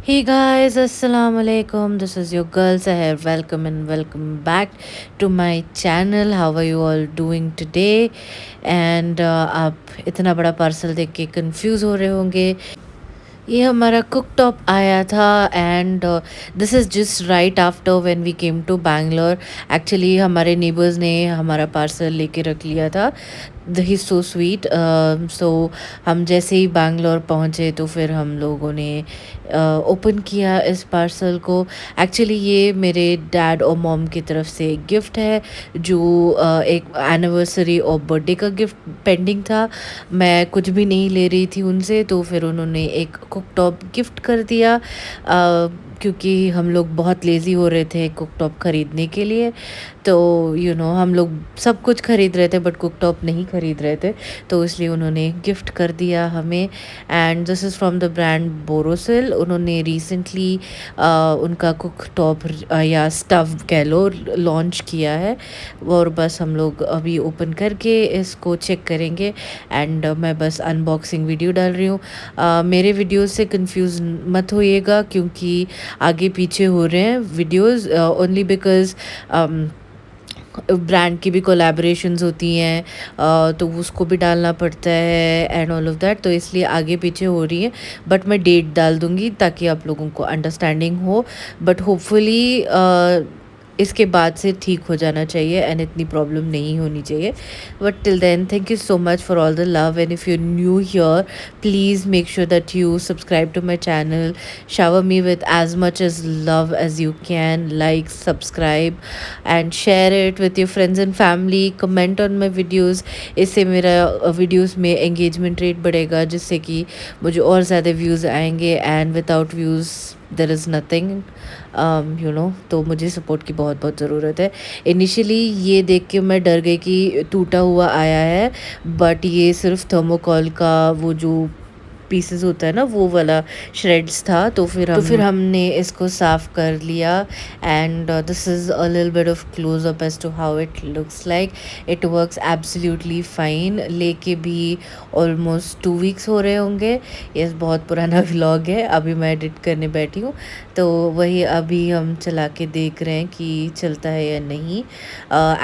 Hey guys, Assalamu alaikum. This is your girl Sahar. Welcome and welcome back to my channel. How are you all doing today? And आप इतना बड़ा parcel देख के confuse हो रहे होंगे। ये हमारा कुक टॉप आया था and this is just right after when we came to Bangalore. Actually हमारे नेबर्स ने हमारा पार्सल लेके रख लिया था। ही सो स्वीट। सो हम जैसे ही बैंगलोर पहुँचे तो फिर हम लोगों ने ओपन किया इस पार्सल को। एक्चुअली ये मेरे डैड और मॉम की तरफ से गिफ्ट है जो एक एनिवर्सरी और बर्थडे का गिफ्ट पेंडिंग था। मैं कुछ भी नहीं ले रही थी उनसे, तो फिर उन्होंने एक कुक टॉप गिफ्ट कर दिया। क्योंकि हम लोग बहुत लेज़ी हो रहे थे कुक टॉप ख़रीदने के लिए, तो हम लोग सब कुछ ख़रीद रहे थे बट कुक टॉप नहीं ख़रीद रहे थे, तो इसलिए उन्होंने गिफ्ट कर दिया हमें। And this is from the brand Borosil. उन्होंने रिसेंटली उनका कुक टॉप या स्टव कह लो लॉन्च किया है, और बस हम लोग अभी ओपन करके इसको चेक करेंगे। एंड मैं बस अनबॉक्सिंग वीडियो डाल रही हूँ। मेरे वीडियोस से कंफ्यूज मत होइएगा क्योंकि आगे पीछे हो रहे हैं वीडियोस, ओनली बिकॉज़ ब्रांड की भी कोलैबोरेशंस होती हैं, तो उसको भी डालना पड़ता है एंड ऑल ऑफ दैट, तो इसलिए आगे पीछे हो रही है। बट मैं डेट डाल दूँगी ताकि आप लोगों को अंडरस्टैंडिंग हो। बट होपफुली इसके बाद से ठीक हो जाना चाहिए एंड इतनी प्रॉब्लम नहीं होनी चाहिए। But till then, thank you so much for all the love, and if you new here, please make sure that you subscribe to my channel, shower me with as much as love as you can, like, subscribe and share it with your friends and family, comment on my videos। इससे मेरा videos में engagement rate बढ़ेगा, जिससे कि मुझे और ज़्यादा views आएंगे, and without views there is nothing. तो मुझे सपोर्ट की बहुत बहुत ज़रूरत है। इनिशियली ये देख के मैं डर गई कि टूटा हुआ आया है, बट ये सिर्फ थर्मोकॉल का वो जो पीसेस होता है ना, वो वाला श्रेड्स था। तो फिर हमने इसको साफ़ कर लिया। And this is a little bit of close up as to how it looks like. It works absolutely fine. लेके भी ऑलमोस्ट 2 वीक्स हो रहे होंगे। ये बहुत पुराना व्लॉग है, अभी मैं एडिट करने बैठी हूँ, तो वही अभी हम चला के देख रहे हैं कि चलता है या नहीं।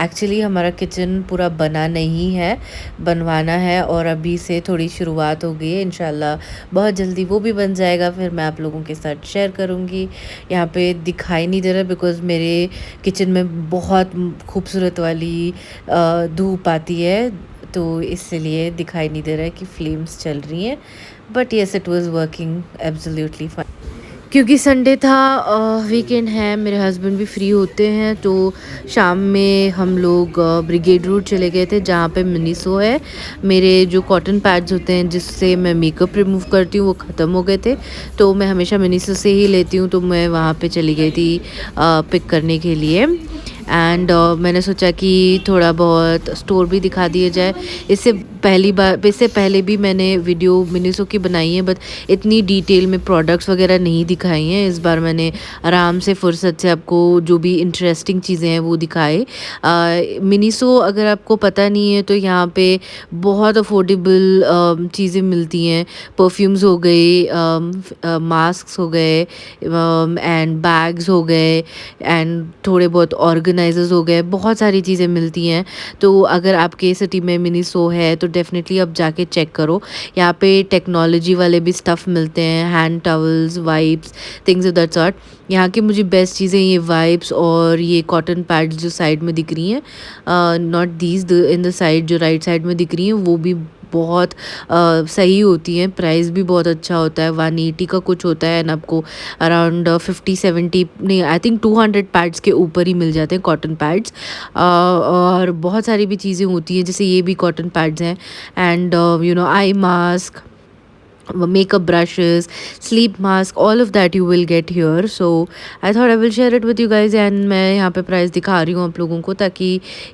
एक्चुअली हमारा किचन पूरा बना नहीं है, बनवाना है, और अभी से थोड़ी शुरुआत हो गई है। इंशाल्लाह बहुत जल्दी वो भी बन जाएगा, फिर मैं आप लोगों के साथ शेयर करूँगी। यहाँ पे दिखाई नहीं दे रहा बिकॉज़ मेरे किचन में बहुत खूबसूरत वाली धूप आती है, तो इसलिए दिखाई नहीं दे रहा है कि फ्लेम्स चल रही हैं। But yes, it was working absolutely fine. क्योंकि संडे था, वीकेंड है, मेरे हस्बैंड भी फ्री होते हैं, तो शाम में हम लोग ब्रिगेड रोड चले गए थे जहाँ पे मिनीसो है। मेरे जो कॉटन पैड्स होते हैं जिससे मैं मेकअप रिमूव करती हूँ वो ख़त्म हो गए थे, तो मैं हमेशा मिनीसो से ही लेती हूँ, तो मैं वहाँ पे चली गई थी पिक करने के लिए। एंड मैंने सोचा कि थोड़ा बहुत स्टोर भी दिखा दिया जाए। इससे पहले भी मैंने वीडियो मिनीसो की बनाई है, बट इतनी डिटेल में प्रोडक्ट्स वगैरह नहीं दिखाई हैं। इस बार मैंने आराम से फुर्सत से आपको जो भी इंटरेस्टिंग चीज़ें हैं वो दिखाए। मिनीसो अगर आपको पता नहीं है तो यहाँ पे बहुत अफोर्डेबल चीज़ें मिलती हैं। परफ्यूम्स हो गए, मास्क हो गए, एंड बैग्स हो गए, एंड थोड़े बहुत ऑर्गेनाइजर्स हो गए, बहुत सारी चीज़ें मिलती हैं। तो अगर आपके सिटी में मिनीसो है तो डेफिनेटली आप जाके चेक करो। यहाँ पे टेक्नोलॉजी वाले भी स्टफ़ मिलते हैं, hand towels, wipes, things of that sort. यहाँ की मुझे बेस्ट चीज़ें ये वाइप्स और ये कॉटन पैड्स जो साइड में दिख रही हैं, not these in the side, जो राइट साइड में दिख रही हैं वो भी बहुत सही होती हैं। प्राइस भी बहुत अच्छा होता है, 180 का कुछ होता है, एंड आपको अराउंड 50-70 नहीं, आई थिंक 200 पैड्स के ऊपर ही मिल जाते हैं कॉटन पैड्स। और बहुत सारी भी चीज़ें होती हैं, जैसे ये भी कॉटन पैड्स हैं, and eye mask, makeup brushes, sleep mask, all of that you will get here. So I thought I will share it with you guys, and मैं यहाँ पे प्राइस दिखा रही हूँ आप लोगों को ताकि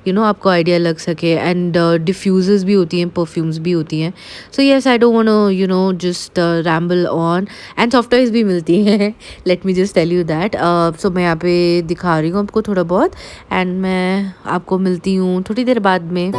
आपको आइडिया लग सके। एंड डिफ्यूज़र्स भी होती हैं, परफ्यूम्स भी होती हैं। So yes, I don't want to just ramble on. And soft toys भी मिलती हैं, let me just tell you that. So मैं यहाँ पे दिखा रही हूँ आपको थोड़ा बहुत, एंड मैं आपको मिलती हूँ थोड़ी देर बाद में।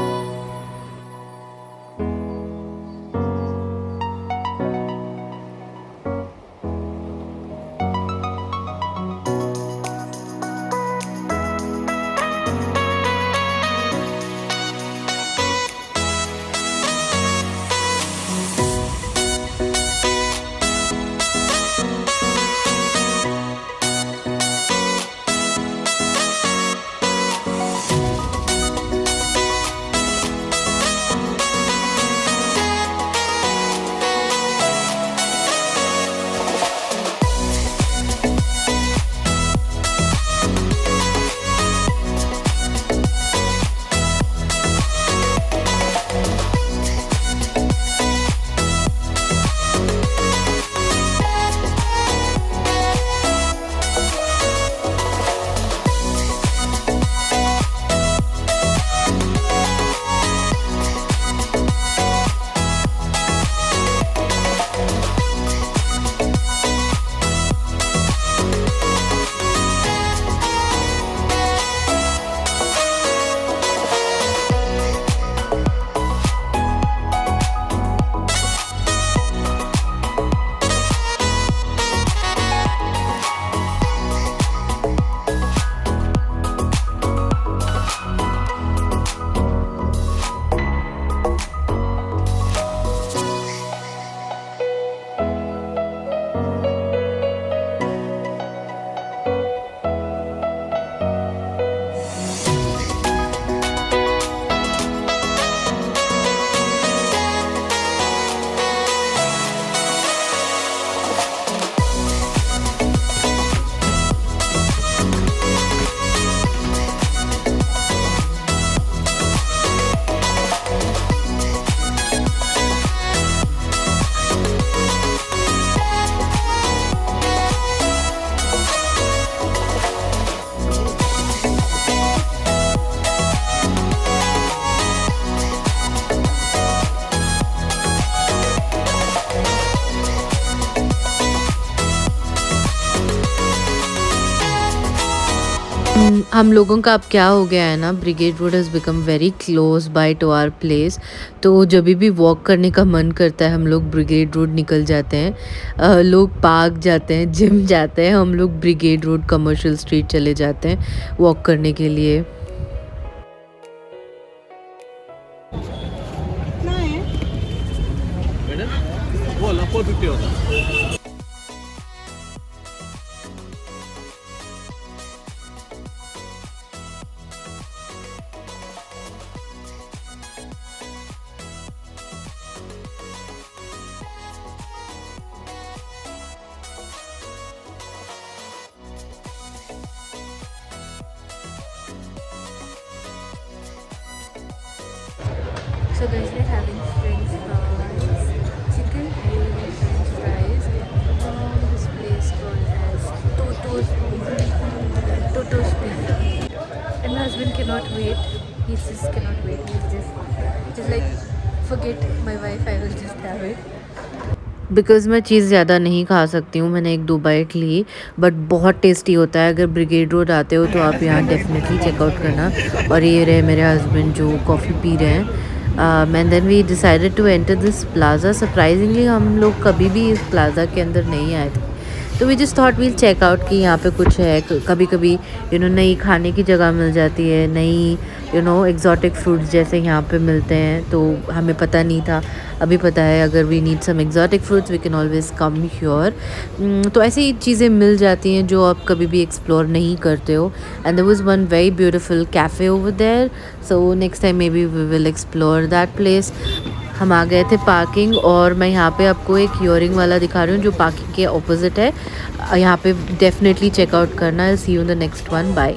हम लोगों का अब क्या हो गया है ना, Brigade Road has become very close by to our place. तो जब भी वॉक करने का मन करता है हम लोग ब्रिगेड रोड निकल जाते हैं। लोग पार्क जाते हैं, जिम जाते हैं, हम लोग ब्रिगेड रोड कमर्शियल स्ट्रीट चले जाते हैं वॉक करने के लिए। बोला 450 होता। So guys, we're having french fries, chicken and french fries from this place called as Toto's Pizza. And my husband cannot wait. He just cannot wait. He's like, forget my wife, I will just have it. Because मैं चीज़ ज़्यादा नहीं खा सकती हूँ, मैंने 1-2 bite Lee, but बहुत tasty होता है। अगर ब्रिगेड रोड आते हो तो आप यहाँ डेफ़िनेटली चेकआउट करना। और ये रहे मेरे हस्बैंड जो कॉफ़ी पी रहे हैं। And then we decided to enter this plaza. Surprisingly हम लोग कभी भी इस प्लाज़ा के अंदर नहीं आए थे, तो we just thought we'll check out कि यहाँ पे कुछ है। कभी कभी नई खाने की जगह मिल जाती है, नई एग्जॉटिक फ्रूट्स जैसे यहाँ पे मिलते हैं, तो हमें पता नहीं था। अभी पता है, अगर we need some exotic fruits we can always come here. तो ऐसी ही चीज़ें मिल जाती हैं जो आप कभी भी एक्सप्लोर नहीं करते हो। And there was one very beautiful cafe over there, so next time maybe we will explore that place. हम आ गए थे पार्किंग, और मैं यहाँ पे आपको एक ईयरिंग वाला दिखा रही हूँ जो पार्किंग के ऑपोजिट है। यहाँ पे डेफिनेटली चेकआउट करना। I see you in the next one, bye.